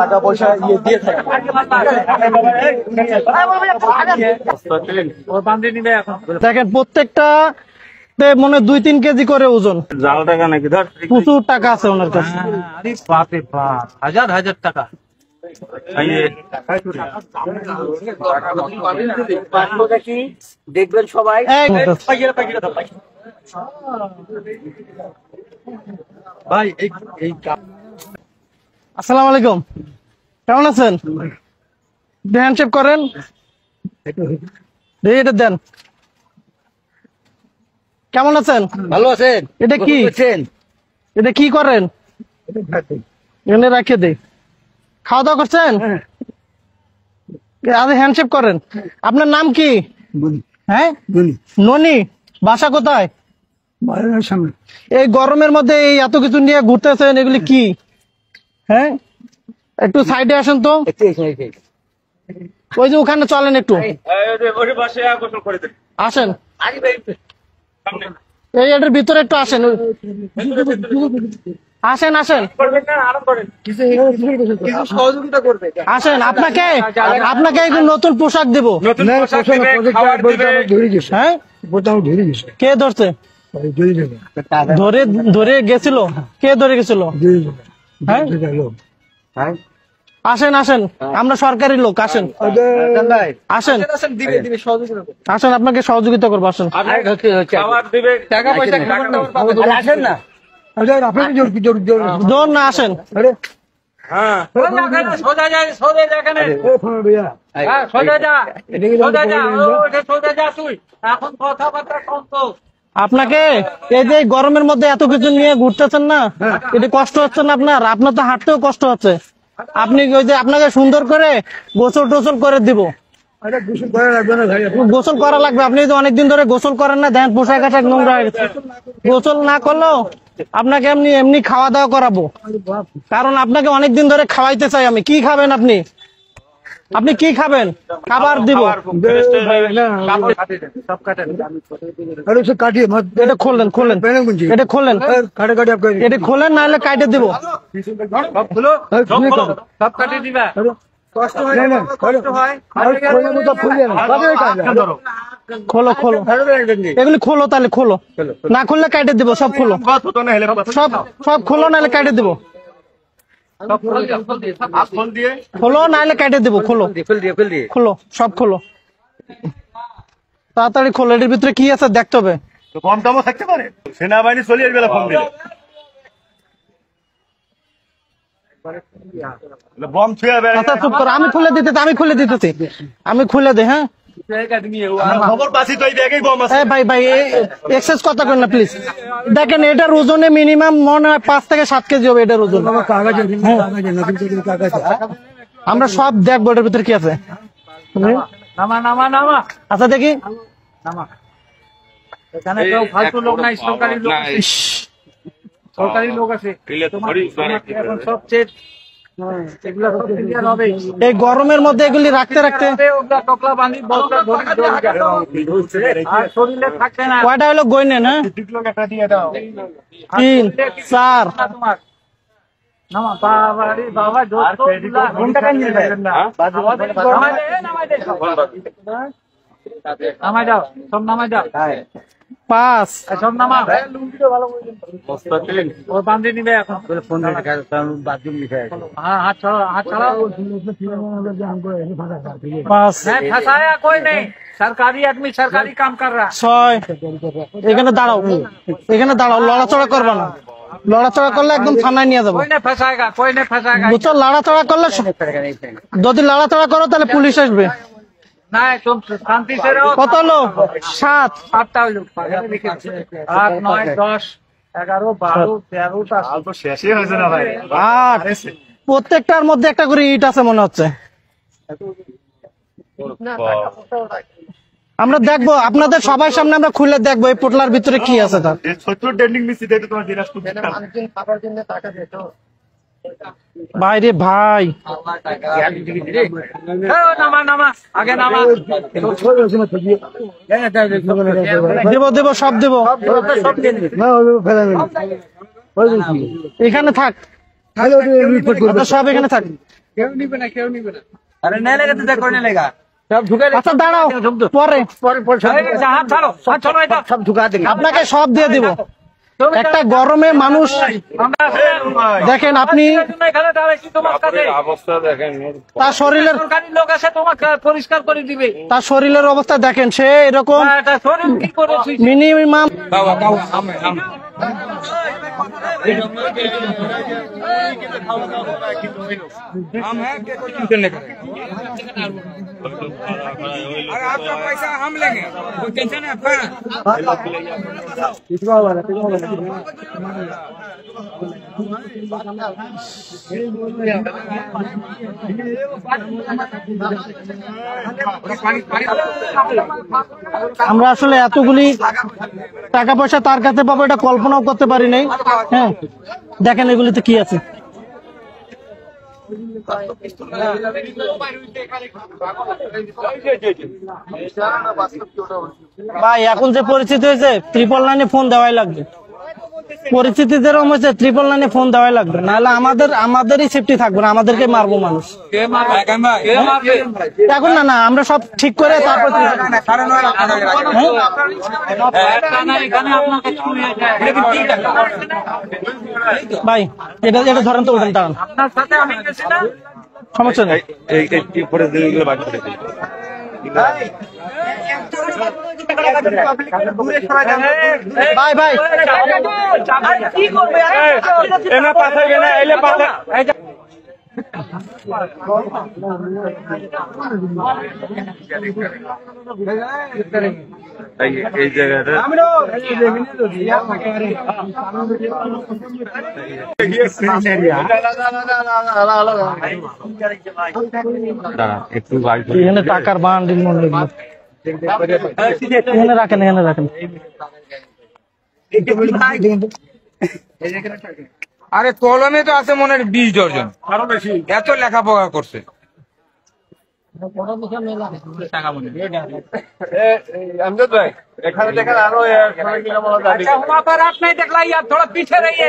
টাকা পয়সা দিয়ে দেখেন প্রত্যেকটা মনে 2-3 কেজি করে ওজন। জাল টাকা নাকি? ধর প্রচুর টাকা আছে ওনার কাছে। বাপে বাপ, হাজার হাজার টাকা। দেখবেন সবাই। ভাই আসসালামু আলাইকুম, কেমন আছেন? হ্যান্ডশেক করেন, এটা দেন। কেমন আছেন? ভালো আছেন? এটা কি? এটা কি করেন? এখানে রাখিয়ে দেই। খাওয়া দাওয়া করছেন? আরে হ্যান্ডশেক করেন। আপনার নাম কি? হ্যাঁ, ননি। বাসা কোথায়? এই গরমের মধ্যে এই এত কিছু নিয়ে ঘুরতেছেন, এগুলি কি? হ্যাঁ, একটু সাইডে আসেন তো। ওই যে ওখানে চলেন একটু, আসেন। এই এটার ভিতরে একটু আসেন, আসেন আসেন আসেন। আপনাকে নতুন পোশাক দেবো। হ্যাঁ, কে ধরছে? ধরে গেছিল? কে ধরে গেছিল? হ্যাঁ, আসেন আসেন, আমরা সরকারি লোক। আসেন আসেন আসেন, আপনাকে সহযোগিতা করবো। আসেন। আসেন না, জোর না, আসেন। আপনাকে এই যে গরমের মধ্যে এত কিছু নিয়ে ঘুরতেছেন না, এটা কষ্ট হচ্ছে না আপনার? আপনার তো হাঁটতেও কষ্ট হচ্ছে। আপনি ওই যে আপনাকে সুন্দর করে গোসল টোসল করে দিব। গোসল করা লাগবে। আপনি তো অনেকদিন ধরে গোসল করেন না, দেন পোশাক আশাক নোংরা হয়ে গেছে। গোসল না করলেও আপনাকে এমনি এমনি খাওয়া দাওয়া করাবো, কারণ আপনাকে অনেকদিন ধরে খাওয়াইতে চাই আমি। কি খাবেন আপনি? আপনি কি খাবেন? খাবার দিব। এটা খোলেন, খোলেন, এটা খোলেন, এটা খোলেন, নাহলে কাটে দিব। সব কাটে দিবা। খোলো খোলো, এগুলি খোলো, তাহলে খোলো। না খুললে কাটে দিব। সব খোলো, সব সব খোলো, নাহলে কাটে দিব। খোলো, নাহলে কেটে দেবো। খোলো খোলো, সব খোলো, তাড়াতাড়ি খোলো। এটার ভিতরে কি আছে দেখতে হবে। কম দামও থাকতে পারে, সেনাবাহিনী চলে আসবে ফোন দিলে। বম ছুঁয়ে বেড়ায়। আচ্ছা চুপ করো, আমি খুলে দিতেছি, আমি খুলে দিতেছি, আমি খুলে দিই। হ্যাঁ, খবর পাচ্ছি তো এই ব্যাগেই বম আছে। ভাই ভাই এক্সেস কথা করেন না প্লিজ। দেখেন এটার ওজনে মিনিমাম মনে হয় 5 থেকে 7 কেজি হবে এটার ওজন। আমরা সব দেখবো এটার ভিতরে কি আছে। আচ্ছা দেখি। এখানে কেউ ফালতু লোক নাই, সরকারি লোক, সরকারি লোক আছে। সব চেক, এই গরমের মধ্যে এগুলি রাখতে রাখতে কয়টা হলো গই নেন? হ্যাঁ, 3 4 নামাই দাও, সব নামাই দাও, 5 সব নামা। ও বান্ধে নিবে এখন। হাত ছাড়াও, হাত ছাড়াও। 5 फंसाया कोई नहीं, सरकारी आदमी सरकारी काम कर रहा है। 6 এখানে দাঁড়াও, এখানে দাঁড়াও, লড়াচড়া করবে না। লড়াচড়া করলে একদম থানায় নিয়ে যাবো। कोई नहीं फंसाएगा, कोई नहीं फंसाएगा। বুঝছো, লড়াচড়া করলে, যদি লড়াচড়া করো তাহলে পুলিশ আসবে। नहीं, तुम शांति से रहो। কত হলো? 7 7টা হলো। 8 9 10 11 12 13 তো শেষই হয়েছে না ভাই। 8 প্রত্যেকটার মধ্যে একটা করে ইট আছে মনে হচ্ছে। আমরা দেখবো, আপনাদের সবার সামনে আমরা খুলে দেখবো এই পোটলার ভিতরে কি আছে। তার বাইরে ভাই, नामा नामा आगे नामा। দেব দেব, সব দেব। এখানে থাক, আপনারা সব এখানে থাকেন। কেউ নিবে না, কেউ নিবে না। अरे नहीं लेगा तो देखो नहीं लेगा সব ঢুকে আচ্ছা দাঁড়াও, পরে হাত ছাড়ো, হাত ছাড়ো এটা। सब झुका देंगे আপনাকে সব দিয়ে দিব। একটা গরমে মানুষ দেখেন, আপনি এখানে দাঁড়াইছি তোমার কাছে। অবস্থা দেখেন তার শরীরের সরকারি লোক আছে তোমাকে পরিষ্কার করে দিবে। তার শরীরের অবস্থা দেখেন, সে এরকম এটা শরীর কি করেছিস? মিনিমাম हम हैं कि कोई टेंशन नहीं करेंगे अरे आपका पैसा हम लेंगे कोई टेंशन है आपका আমরা আসলে এতগুলি টাকা পয়সা তার কাছে পাবো এটা কল্পনাও করতে পারি নাই। হ্যাঁ, দেখেন এগুলিতে কি আছে। ভাই এখন যে পরিস্থিতি হয়েছে 999 ফোন দেওয়াই লাগবে। পরিস্থিতি যেরকম হয়েছে 999 ফোন দেওয়াই লাগবে, নাহলে আমাদেরই সেফটি থাকবে না, আমাদেরকে মারবো মানুষ। এখন না না, আমরা সব ঠিক করে তারপর ভাই এটা এটা ধরেন তো, ওঠেন দাঁড়ান, আপনার সাথে আমি গেছি না? সমস্যা নেই। এই পরে দিনগুলো বাদ করে দিই। ভাই ভাই কি করবে? এনে পাঠাইবে না, এলে পাঠা এই জায়গাটা একটু এখানে টাকার বান্ডিল মনে লাগলো, এখানে রাখেন, এখানে রাখেন। আরে কলমে তো আছে মনে হয় 20 দর্জন, আরো বেশি, এত লেখাপড়া করছে। আমজাদ ভাই এখানে দেখেন আরো अच्छा वहाँ पर आप नहीं दिखलाई यार, थोड़ा पीछे रहिए।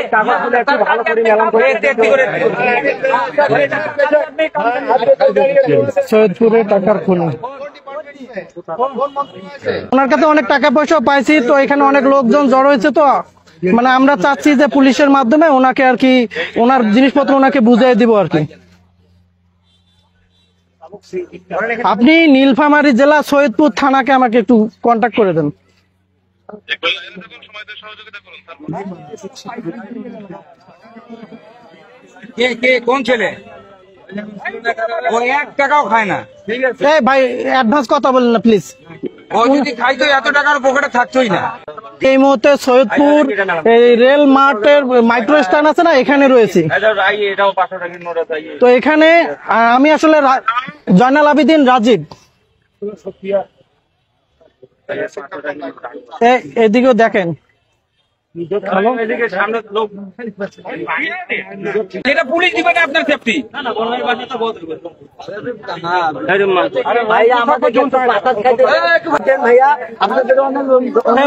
সৈয়দপুরে টাকার খুনি, ওনার কাছে অনেক টাকা পয়সা পাইছি, তো এখানে অনেক লোকজন জড়ো হয়েছে, তো মানে আমরা চাচ্ছি যে পুলিশের মাধ্যমে ওনাকে আর কি, ওনার জিনিসপত্র ওনাকে বুঝিয়ে দিব আর কি। আপনি নীলফামারী জেলা সৈয়দপুর থানাকে আমাকে একটু কন্ট্যাক্ট করে দেন। কে কে কোন ছেলে? ও 1 টাকাও খায় না। এই ভাই অ্যাডভান্স কথা বলেন না প্লিজ। ও যদি খাইতো এত টাকার পকেটে থাকতোই না। এই মুহূর্তে সৈয়দপুর এই রেল মার্টের মাইক্রো স্ট্যান্ড আছে না, এখানে রয়েছে। এটাও 500 টাকার নোট আছে। তো এখানে আমি আসলে জয়নাল আবেদিন রাজীব, এদিকেও দেখেন। যেটা পুলিশ দিবে না আপনার সেফটি।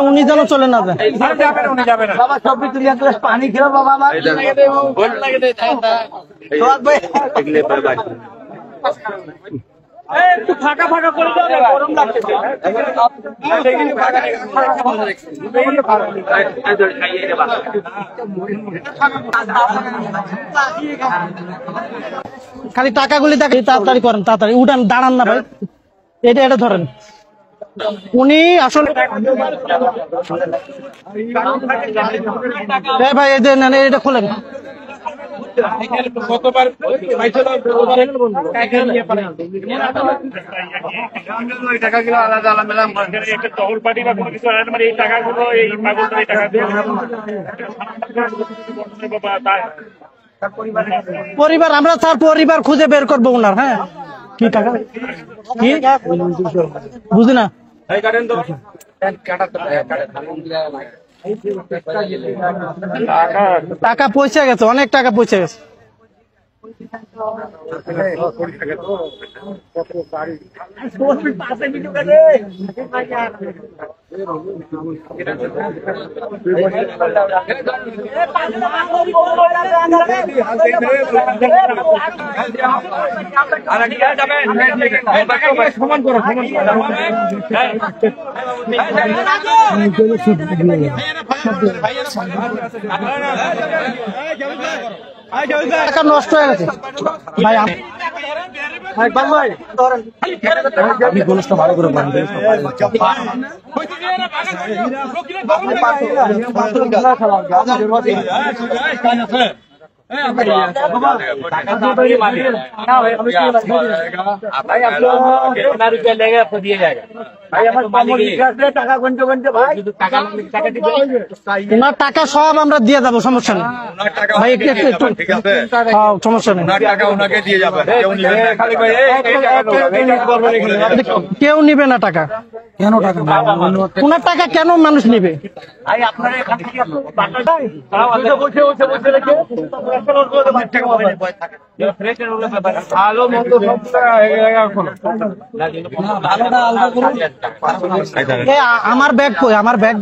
উনি যেন চলে না যায়। পানি খেলো বাবা আমার একটু ফাঁকা ফাঁকা করে দাও না, গরম লাগছে। খালি টাকাগুলি দেখে, তাড়াতাড়ি করেন, তাড়াতাড়ি উঠান, দাঁড়ান না ভাই, এটা এটা ধরেন। উনি আসলে ভাই এই যে নেন, এটা খোলেন। কতবার টাকাগুলো আলাদা আলাদা একটা টহল পার্টি বা কোনো কিছু মানে এই টাকাগুলো এই পাগলটা এই টাকা দিয়ে পরিবার, আমরা স্যার পরিবার খুঁজে বের করবো ওনার। হ্যাঁ, কি টাকা, কি বুঝি না। টাকা পয়সা গেছে, অনেক টাকা পয়সা গেছে। সমান করো, টাকা নষ্ট হয়ে গেছে ভাই। আপনি গোলসটা ভালো করে ওনার টাকা সব আমরা দিয়ে যাবো, সমস্যা নেই ভাই। একটু সমস্যা নেই, কেউ নিবে না টাকা। কেন টাকা? ওনার টাকা কেন মানুষ নিবে? আমার ব্যাগ কই? আমার ব্যাগ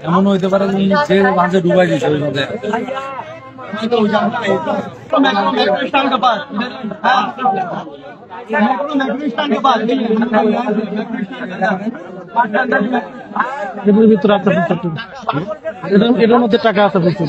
এমন হইতে পারে যে মাঝে ডুবাই দিচ্ছে ওই মধ্যে। ভিতরে আছে, এটার মধ্যে টাকা আছে প্রচুর।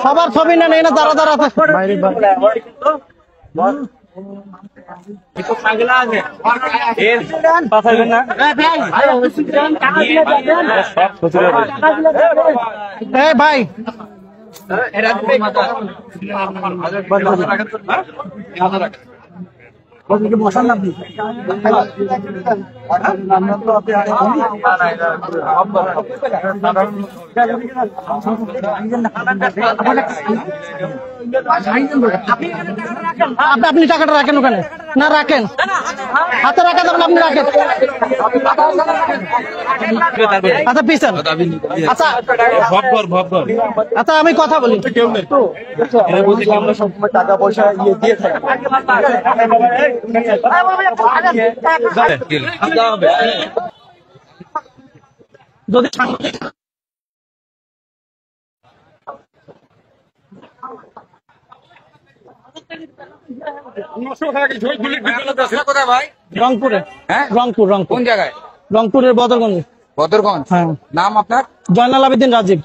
সবার ছবি না নেই না, দাঁড়া দাঁড়া বাইরে ভাই। বসান না আপনি। আপনি টাকাটা রাখেন ওখানে, না রাখেন হাতে রাখা যাবেন, আপনি রাখেন। আচ্ছা পিছন, আচ্ছা আচ্ছা আমি কথা বলি। আমরা সবসময় টাকা পয়সা দিয়ে থাকি। যদি রংপুরে। হ্যাঁ, রংপুর। কোন জায়গায়? রংপুরের বদরগঞ্জ। বদরগঞ্জ। হ্যাঁ। নাম আপনার? জয়নাল আবেদিন রাজীব।